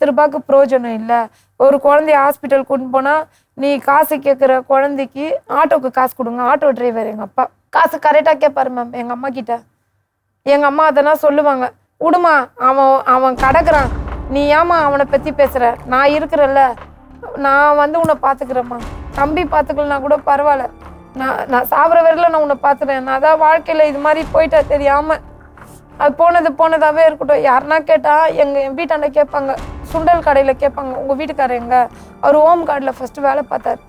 ரூ. 10க்கு பிரயோஜனம் இல்லை. ஒரு குழந்தைய ஹாஸ்பிட்டல் கூட்டின்னு போனால் நீ காசு கேட்குற குழந்தைக்கு ஆட்டோக்கு காசு கொடுங்க. ஆட்டோ டிரைவர் எங்கள் அப்பா காசு கரெக்டாக கேட்பாரு மேம் எங்கள் அம்மா கிட்ட. எங்கள் அம்மா அதெல்லாம் சொல்லுவாங்க, விடுமா அவன் கிடக்குறான், நீ ஏமா அவனை பற்றி பேசுகிற, நான் இருக்கிறல்ல, நான் உன்னை பார்த்துக்கிறேம்மா, தம்பி பார்த்துக்கலனா கூட பரவாயில்ல, நான் சாப்பிட்ற வரையில நான் உன்னை பார்த்துக்கிறேன், நான் அதான் வாழ்க்கையில் இது மாதிரி போயிட்டா தெரியாமல் அது போனதாகவே இருக்கட்டும். யாருன்னா கேட்டால் என் வீட்டாண்ட கேட்பாங்க, சுண்டல் கடையில் கேட்பாங்க, உங்கள் வீட்டுக்காரர் எங்க, அவர் ஹோம் கார்டில் ஃபஸ்ட்டு வேலை பார்த்தார்,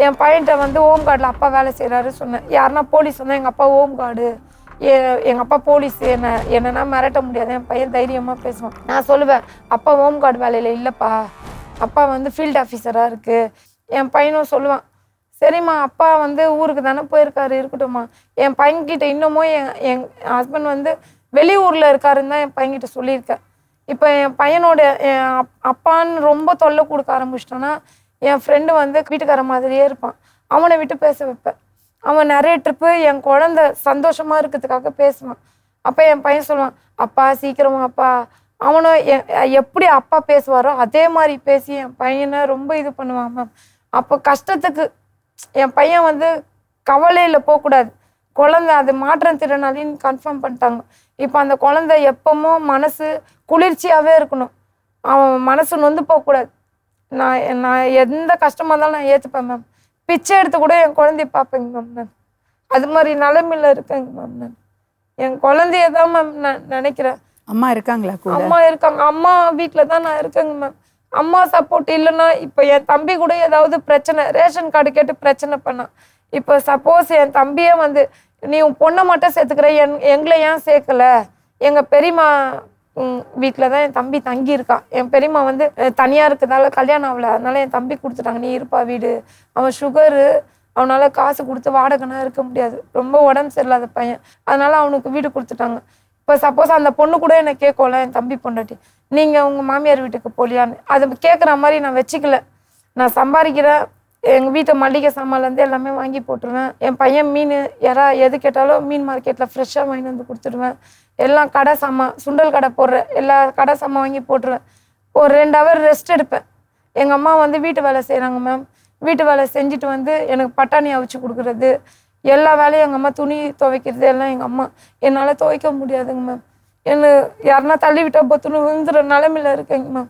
என் பையன்கிட்ட ஹோம் கார்டில் அப்பா வேலை செய்கிறாரு சொன்னேன். யாருன்னா போலீஸ் வந்தால் எங்கள் அப்பா ஹோம் கார்டு, எங்கள் அப்பா போலீஸ், என்னன்னா மிரட்ட முடியாது, என் பையன் தைரியமாக பேசுவான். நான் சொல்லுவேன், அப்பா ஹோம் கார்டு வேலையில் இல்லைப்பா, அப்பா ஃபீல்டு ஆஃபீஸராக இருக்குது. என் பையனும் சொல்லுவான், சரிம்மா அப்பா ஊருக்கு தானே போயிருக்காரு, இருக்கட்டும்மா. என் பையன்கிட்ட இன்னமும் என் ஹஸ்பண்ட் வெளியூரில் இருக்காருன்னு தான் என் பையன்கிட்ட சொல்லியிருக்கேன். இப்போ என் பையனோட அப்பான்னு ரொம்ப தொல்லை கொடுக்க ஆரம்பிச்சிட்டோன்னா என் ஃப்ரெண்டு வீட்டுக்கார மாதிரியே இருப்பான், அவனை விட்டு பேச வைப்பேன். அவன் நிறைய ட்ரிப்பு என் குழந்தை சந்தோஷமாக இருக்கிறதுக்காக பேசுவான். அப்போ என் பையன் சொல்லுவான், அப்பா சீக்கிரமா அப்பா. அவனும் எப்படி அப்பா பேசுவாரோ அதே மாதிரி பேசி என் பையனை ரொம்ப இது பண்ணுவான் மேம். அப்போ கஷ்டத்துக்கு என் பையன் கவலையில் போகக்கூடாது. குழந்தை அது மாற்றுத்திறனாளின்னு கன்ஃபார்ம் பண்ணிட்டாங்க. இப்போ அந்த குழந்தை எப்பவும் மனசு குளிர்ச்சியாகவே இருக்கணும், அவன் மனசு நொந்து போகக்கூடாது. நான் எந்த கஷ்டமாக இருந்தாலும் நான் ஏற்றுப்பேன் மேம். பிச்சை எடுத்து கூட என் குழந்தைய பார்ப்பேங்க மேம். நான் அது மாதிரி நிலைமையில் இருக்கேங்க மேம். நான் என் குழந்தைய தான் மேம் நான் நினைக்கிறேன். அம்மா இருக்காங்களா? அம்மா இருக்காங்க, அம்மா வீட்டில் தான் நான் இருக்கேங்க மேம். அம்மா சப்போர்ட் இல்லைன்னா இப்போ என் தம்பி கூட ஏதாவது பிரச்சனை, ரேஷன் கார்டு கேட்டு பிரச்சனை பண்ணான். இப்போ சப்போஸ் என் தம்பியே நீ உன் பொண்ணை மட்டும் சேர்த்துக்கிற, எங்களை ஏன் சேர்க்கலை, எங்கள் பெரியம்மா வீட்டில் தான் என் தம்பி தங்கி இருக்கான். என் பெரியம்மா தனியாக இருக்கிறதால கல்யாணம் ஆகலை, அதனால என் தம்பி கொடுத்துட்டாங்க, நீ இருப்பா வீடு. அவன் சுகரு, அவனால் காசு கொடுத்து வாடகைனா இருக்க முடியாது, ரொம்ப உடம்பு சரியில்லாத பையன், அதனால அவனுக்கு வீடு கொடுத்துட்டாங்க. இப்போ சப்போஸ் அந்த பொண்ணு கூட என்னை கேட்கல, என் தம்பி பொண்டாட்டி, நீங்கள் உங்கள் மாமியார் வீட்டுக்கு போலியான்னு அதை கேட்குற மாதிரி நான் வச்சுக்கல. நான் சம்பாதிக்கிறேன், எங்கள் வீட்டை மளிகை சாமான்லேருந்து எல்லாமே வாங்கி போட்டுருவேன். என் பையன் மீன் எது கேட்டாலும் மீன் மார்க்கெட்டில் ஃப்ரெஷ்ஷாக வாங்கி கொடுத்துடுவேன். எல்லாம் கடை சாமான், சுண்டல் கடை போடுற எல்லா கடை சாமான் வாங்கி போட்டுருவேன். ஒரு 2 ஹவர் ரெஸ்ட் எடுப்பேன். எங்கள் அம்மா வீட்டு வேலை செய்கிறாங்க மேம். வீட்டு வேலை செஞ்சுட்டு எனக்கு பட்டாணி அவிச்சு கொடுக்குறது, எல்லா வேலையும் எங்கள் அம்மா, துணி துவைக்கிறது எல்லாம் எங்கள் அம்மா. என்னால் துவைக்க முடியாதுங்க மேம். என்ன யாருன்னா தள்ளி விட்டால் பத்துன்னு விழுந்துற நிலைமையில் இருக்கேங்க மேம்.